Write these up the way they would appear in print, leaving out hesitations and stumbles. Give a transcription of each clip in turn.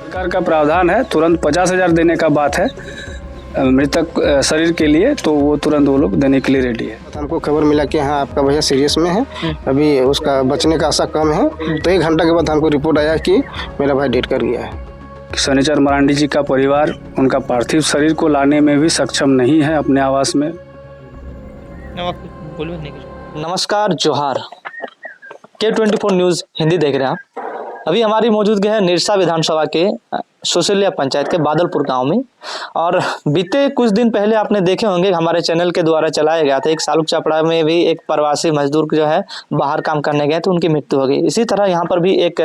सरकार का प्रावधान है, तुरंत 50,000 देने का बात है मृतक शरीर के लिए, तो वो तुरंत वो लोग देने के लिए रेडी है। हमको खबर मिला कि हाँ आपका भैया सीरियस में है, अभी उसका बचने का आशा कम है, तो 1 घंटा के बाद हमको रिपोर्ट आया कि मेरा भाई डेड कर गया है। शनिचर मरांडी जी का परिवार उनका पार्थिव शरीर को लाने में भी सक्षम नहीं है अपने आवास में। नमस्कार, जोहार। K24 न्यूज़ हिंदी देख रहे हैं आप। अभी हमारी मौजूदगी है निरसा विधानसभा के सुशीलिया पंचायत के बादलपुर गांव में, और बीते कुछ दिन पहले आपने देखे होंगे हमारे चैनल के द्वारा चलाया गया था, एक सालुक चपड़ा में भी एक प्रवासी मजदूर जो है बाहर काम करने गए तो उनकी मृत्यु हो गई। इसी तरह यहाँ पर भी एक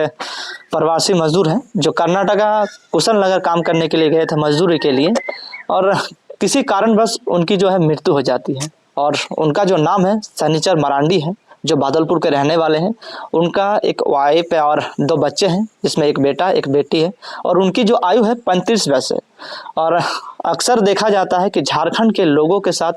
प्रवासी मजदूर है जो कर्नाटका कुशलनगर काम करने के लिए गए थे मजदूरी के लिए, और किसी कारणवश उनकी जो है मृत्यु हो जाती है। और उनका जो नाम है शनिचर मरांडी है, जो बादलपुर के रहने वाले हैं। उनका एक वाइफ है और 2 बच्चे हैं, जिसमें एक बेटा एक बेटी है, और उनकी जो आयु है 35 वर्ष है। और अक्सर देखा जाता है कि झारखंड के लोगों के साथ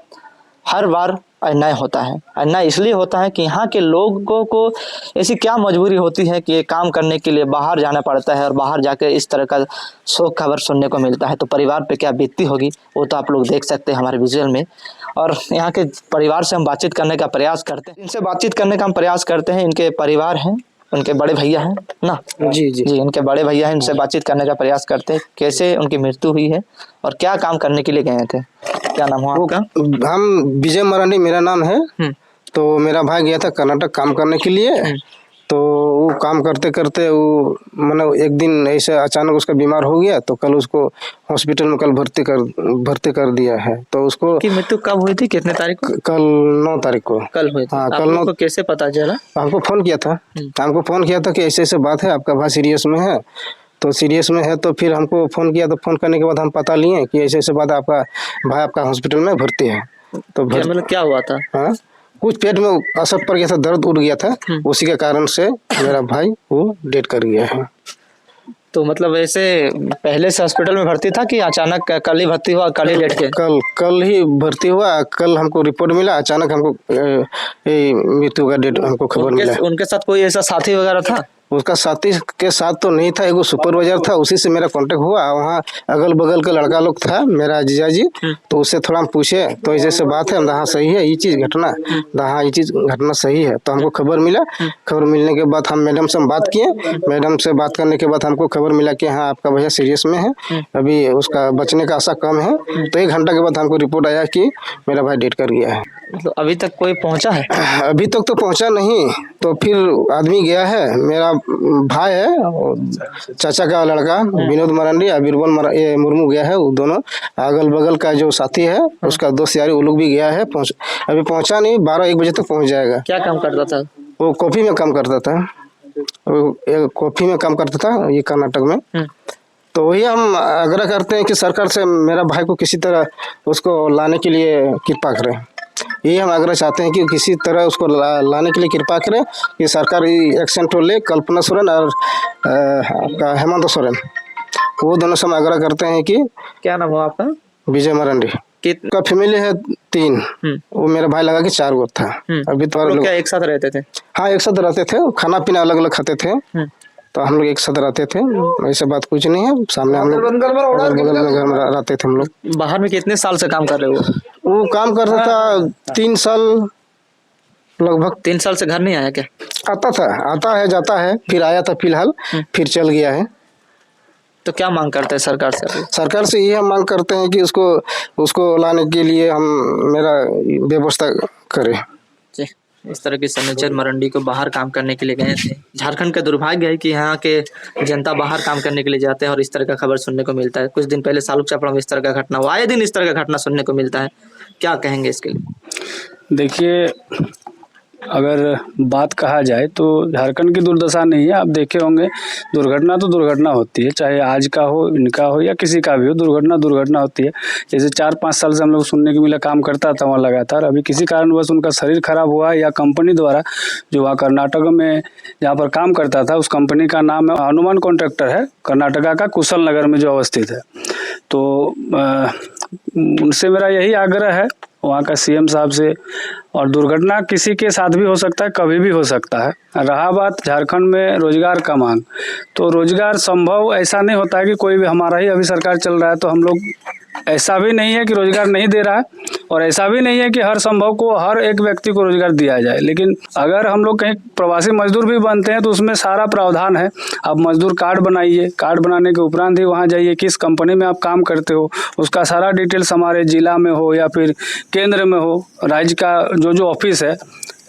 हर बार अन्याय होता है। अन्याय इसलिए होता है कि यहाँ के लोगों को ऐसी क्या मजबूरी होती है कि ये काम करने के लिए बाहर जाना पड़ता है, और बाहर जाकर इस तरह का शोक खबर सुनने को मिलता है। तो परिवार पे क्या बीतती होगी वो तो आप लोग देख सकते हैं हमारे विजुअल में। और यहाँ के परिवार से हम बातचीत करने का प्रयास करते हैं, इनसे बातचीत करने का हम प्रयास करते हैं। इनके परिवार हैं, उनके बड़े भैया हैं ना? जी, इनके बड़े भैया हैं, इनसे बातचीत करने का प्रयास करते हैं कैसे उनकी मृत्यु हुई है और क्या काम करने के लिए गए थे। क्या नाम हुआ आपका? हम विजय मरांडी मेरा नाम है। तो मेरा भाई गया था कर्नाटक काम करने के लिए, तो वो काम करते करते वो मतलब एक दिन ऐसे अचानक उसका बीमार हो गया, तो कल उसको हॉस्पिटल में कल भर्ती कर दिया है। तो उसको की मृत्यु कब हुई थी, कितने तारीख को? कल 9 तारीख को कल हुई थी। हाँ, कल 9 को कैसे पता चला? हमको फोन किया था कि ऐसे ऐसे बात है, आपका भाई सीरियस में है। तो सीरियस में है तो फिर हमको फोन किया, तो फोन करने के बाद हम पता लिए कि ऐसे ऐसे बात, आपका भाई आपका हॉस्पिटल में भर्ती है। तो मतलब क्या हुआ था? हाँ, कुछ पेट में असर पड़ गया था, दर्द उठ गया था, उसी के कारण से मेरा भाई वो डेड कर गया है। तो मतलब ऐसे पहले से हॉस्पिटल में भर्ती था कि अचानक कल ही भर्ती हुआ, कल ही डेट के? कल ही भर्ती हुआ, कल हमको रिपोर्ट मिला, अचानक हमको मृत्यु का डेट हमको खबर मिला। उनके साथ कोई ऐसा साथी वगैरह था? उसका साथी के साथ तो नहीं था, एगो सुपरवाइजर था, उसी से मेरा कांटेक्ट हुआ। वहाँ अगल बगल का लड़का लोग था, मेरा जीजा जी, तो उससे थोड़ा हम पूछे तो ऐसे ऐसे बात है, हाँ सही है ये चीज़ घटना, हाँ ये चीज़ घटना सही है। तो हमको खबर मिला, खबर मिलने के बाद हम मैडम से बात किए। मैडम से बात करने के बाद हमको खबर मिला कि हाँ आपका भैया सीरियस में है, अभी उसका बचने का आशा कम है। तो 1 घंटा के बाद हमको रिपोर्ट आया कि मेरा भाई डेड कर गया है। मतलब अभी तक कोई पहुंचा है? अभी तक तो पहुंचा नहीं। तो फिर आदमी गया है, मेरा भाई है, चाचा का लड़का विनोद मरांडी और बीरबल मुर्मू गया है। वो दोनों अगल बगल का जो साथी है, उसका दोस्त यारी, वो लोग भी गया है। अभी पहुंचा नहीं, 12-1 बजे तक पहुंच जाएगा। क्या काम करता था वो? कॉफी में काम करता था, कॉफी में काम करता था ये कर्नाटक में। तो वही हम आग्रह करते हैं कि सरकार से मेरा भाई को किसी तरह उसको लाने के लिए कृपा करें। ये हम आग्रह चाहते हैं कि किसी तरह उसको लाने के लिए कृपा करें, कि सरकार एक्शन तो ले। कल्पना सोरेन और आपका हेमंत सोरेन, वो दोनों से हम आग्रह करते हैं कि। क्या नाम हुआ आपका? विजय मरांडी। का फैमिली है 3, वो मेरा भाई लगा कि 4 गो था। अभी तो लोग क्या एक साथ रहते थे? हाँ, एक साथ रहते थे, खाना पीना अलग अलग खाते थे, तो हम लोग एक साथ रहते थे। ऐसे बात कुछ नहीं है, सामने हम लोग बगल में घर में रहते थे हम लोग। बाहर में कितने साल से काम कर रहे हो? वो काम करता था 3 साल, लगभग 3 साल से घर नहीं आया क्या? आता है जाता है, फिर आया था फिलहाल, फिर चल गया है। तो क्या मांग करते हैं सरकार से? सरकार से ये हम मांग करते हैं कि उसको लाने के लिए हम मेरा व्यवस्था करें। इस तरह के शनिचर मरांडी को बाहर काम करने के लिए गए थे। झारखंड का दुर्भाग्य है कि यहाँ के जनता बाहर काम करने के लिए जाते हैं और इस तरह का खबर सुनने को मिलता है। कुछ दिन पहले सालुक चपड़ा में इस तरह का घटना हुआ, आए दिन इस तरह का घटना सुनने को मिलता है। क्या कहेंगे इसके लिए? देखिए, अगर बात कहा जाए तो झारखंड की दुर्दशा नहीं है। आप देखे होंगे, दुर्घटना तो दुर्घटना होती है, चाहे आज का हो, इनका हो या किसी का भी हो, दुर्घटना होती है। जैसे 4-5 साल से हम लोग सुनने को मिला, काम करता था वहाँ लगातार, अभी किसी कारणवश उनका शरीर खराब हुआ, या कंपनी द्वारा जो वहाँ कर्नाटक में जहाँ पर काम करता था, उस कंपनी का नाम है हनुमान कॉन्ट्रैक्टर है, कर्नाटका का कुशलनगर में जो अवस्थित है। तो उनसे मेरा यही आग्रह है वहाँ का सीएम साहब से। और दुर्घटना किसी के साथ भी हो सकता है, कभी भी हो सकता है। रहा बात झारखंड में रोजगार का मांग, तो रोजगार संभव ऐसा नहीं होता है कि कोई भी, हमारा ही अभी सरकार चल रहा है तो हम लोग, ऐसा भी नहीं है कि रोजगार नहीं दे रहा है, और ऐसा भी नहीं है कि हर संभव को हर एक व्यक्ति को रोजगार दिया जाए। लेकिन अगर हम लोग कहीं प्रवासी मजदूर भी बनते हैं तो उसमें सारा प्रावधान है। आप मजदूर कार्ड बनाइए, कार्ड बनाने के उपरांत ही वहाँ जाइए, किस कंपनी में आप काम करते हो उसका सारा डिटेल्स हमारे जिला में हो या फिर केंद्र में हो, राज्य का जो ऑफिस है,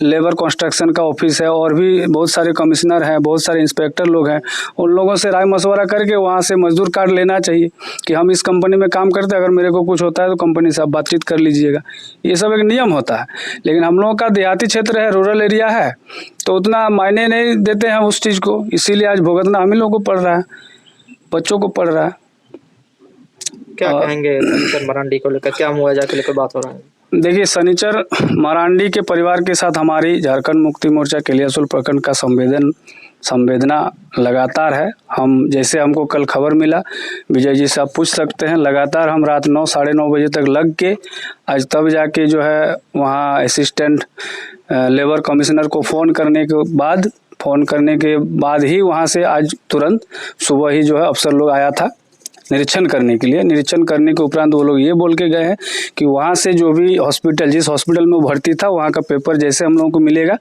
लेबर कंस्ट्रक्शन का ऑफिस है, और भी बहुत सारे कमिश्नर हैं, बहुत सारे इंस्पेक्टर लोग हैं, उन लोगों से राय मशवरा करके वहाँ से मजदूर कार्ड लेना चाहिए कि हम इस कंपनी में काम करते हैं, अगर मेरे को कुछ होता है तो कंपनी से आप बातचीत कर लीजिएगा। ये सब एक नियम होता है। लेकिन हम लोगों का देहाती क्षेत्र है, रूरल एरिया है, तो उतना मायने नहीं देते हैं उस चीज़ को, इसीलिए आज भुगतना हम ही लोगों को पड़ रहा है, बच्चों को पड़ रहा है। क्या कहेंगे शनिचर मरांडी को लेकर, क्या मुआवजा के लेकर बात हो रहा है? देखिए, शनिचर मरांडी के परिवार के साथ हमारी झारखंड मुक्ति मोर्चा कलियासोल प्रखंड का संवेदना लगातार है। हम जैसे हमको कल खबर मिला, विजय जी से आप पूछ सकते हैं, लगातार हम रात 9 साढ़े 9 बजे तक लग के आज तब जाके जो है वहाँ असिस्टेंट लेबर कमिश्नर को फ़ोन करने के बाद ही वहाँ से आज तुरंत सुबह ही जो है अफसर लोग आया था निरीक्षण करने के लिए। निरीक्षण करने के उपरांत वो लोग ये बोल के गए हैं कि वहाँ से जो भी जिस हॉस्पिटल में वो भर्ती था वहाँ का पेपर जैसे हम लोगों को मिलेगा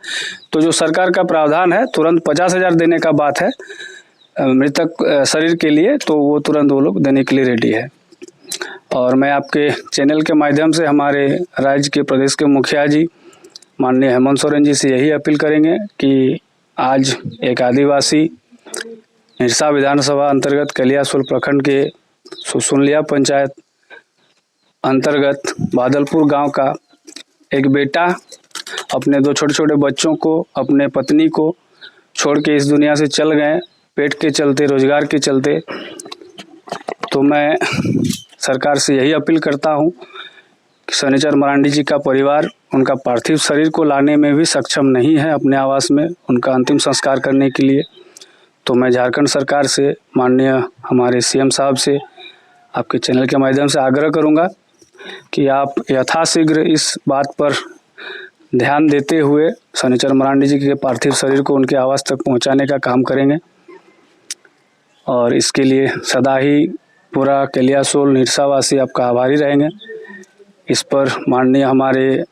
तो जो सरकार का प्रावधान है तुरंत 50,000 देने का बात है मृतक शरीर के लिए, तो वो तुरंत वो लोग देने के लिए रेडी है। और मैं आपके चैनल के माध्यम से हमारे राज्य के प्रदेश के मुखिया जी माननीय हेमंत सोरेन जी से यही अपील करेंगे कि आज एक आदिवासी निरसा विधानसभा अंतर्गत कलियासोल प्रखंड के सुसुलिया पंचायत अंतर्गत बादलपुर गांव का एक बेटा अपने 2 छोटे छोटे बच्चों को, अपने पत्नी को छोड़ के इस दुनिया से चल गए, पेट के चलते, रोजगार के चलते। तो मैं सरकार से यही अपील करता हूं कि शनिचर मरांडी जी का परिवार उनका पार्थिव शरीर को लाने में भी सक्षम नहीं है अपने आवास में उनका अंतिम संस्कार करने के लिए। तो मैं झारखंड सरकार से, माननीय हमारे सीएम साहब से आपके चैनल के माध्यम से आग्रह करूंगा कि आप यथाशीघ्र इस बात पर ध्यान देते हुए शनिचर मरांडी जी के पार्थिव शरीर को उनके आवास तक पहुंचाने का काम करेंगे। और इसके लिए सदा ही पूरा कलियासोल निरसावासी आपका आभारी रहेंगे। इस पर माननीय हमारे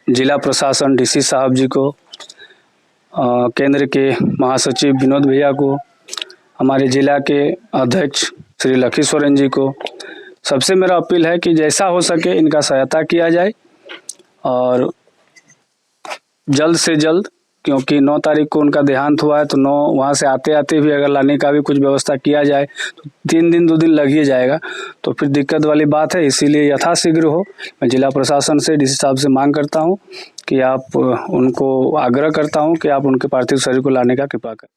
जिला प्रशासन डीसी साहब जी को, केंद्र के महासचिव विनोद भैया को, हमारे जिला के अध्यक्ष श्री लखी सोरेन जी को, सबसे मेरा अपील है कि जैसा हो सके इनका सहायता किया जाए और जल्द से जल्द, क्योंकि 9 तारीख को उनका देहांत हुआ है तो 9 वहाँ से आते आते भी अगर लाने का भी कुछ व्यवस्था किया जाए तो 3 दिन 2 दिन लग ही जाएगा, तो फिर दिक्कत वाली बात है। इसीलिए यथाशीघ्र हो, मैं जिला प्रशासन से, डीसी साहब से मांग करता हूँ कि आप उनको आग्रह करता हूँ कि आप उनके पार्थिव शरीर को लाने का कृपा करें।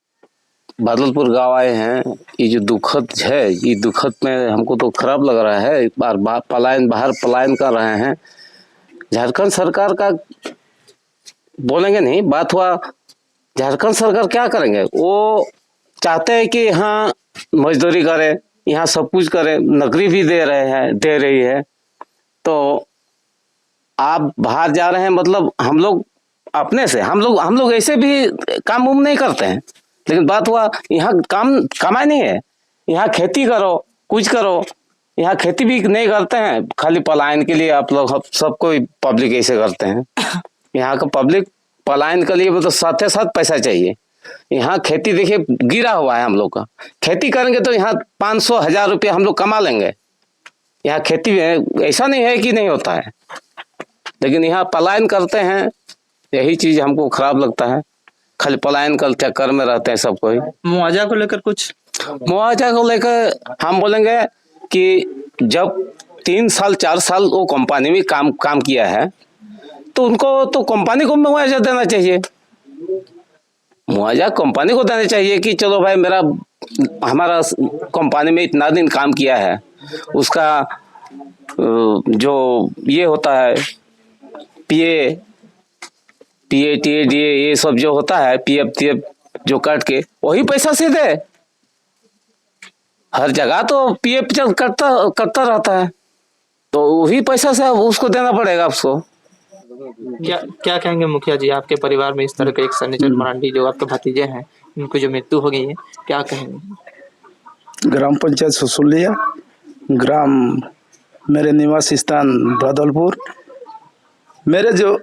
बादलपुर गांव आए हैं, ये जो दुखद है, ये दुखद में हमको तो खराब लग रहा है। बार बाहर पलायन कर रहे हैं। झारखंड सरकार का बोलेंगे नहीं, बात हुआ झारखंड सरकार क्या करेंगे, वो चाहते हैं कि यहाँ मजदूरी करे, यहाँ सब कुछ करे, नौकरी भी दे रही है। तो आप बाहर जा रहे हैं, मतलब हम लोग अपने से, हम लोग ऐसे भी काम उम नहीं करते हैं, लेकिन बात हुआ यहाँ कमाई नहीं है, यहाँ खेती करो, कुछ करो। यहाँ खेती भी नहीं करते हैं, खाली पलायन के लिए आप लोग सब कोई पब्लिक ऐसे करते हैं। यहाँ का पब्लिक पलायन के लिए तो साथ साथ पैसा चाहिए। यहाँ खेती देखिए गिरा हुआ है, हम लोग का खेती करेंगे तो यहाँ 500-1000 रुपया हम लोग कमा लेंगे। यहाँ खेती में ऐसा नहीं है कि नहीं होता है, लेकिन यहाँ पलायन करते हैं, यही चीज हमको खराब लगता है। खाली पलायन का चक्कर में रहते हैं सब कोई। मुआवजा को लेकर कुछ, मुआवजा को लेकर हम बोलेंगे कि जब 3 साल 4 साल वो कंपनी में काम किया है तो उनको तो कंपनी को मुआवजा देना चाहिए। मुआवजा कंपनी को देना चाहिए कि चलो भाई हमारा कंपनी में इतना दिन काम किया है, उसका जो ये होता है PAT ये सब जो होता है, PF जो काट के वही पैसा से दे। हर जगह तो PF करता रहता है, तो वही पैसा से उसको देना पड़ेगा उसको। क्या क्या कहेंगे मुखिया जी, आपके परिवार में इस तरह के एक सन्नीचंद मरांडी जो आपके भतीजे हैं, इनकी जो मृत्यु हो गई है, क्या कहेंगे? ग्राम पंचायत सुसुलिया, ग्राम मेरे निवास स्थान बादलपुर, मेरे जो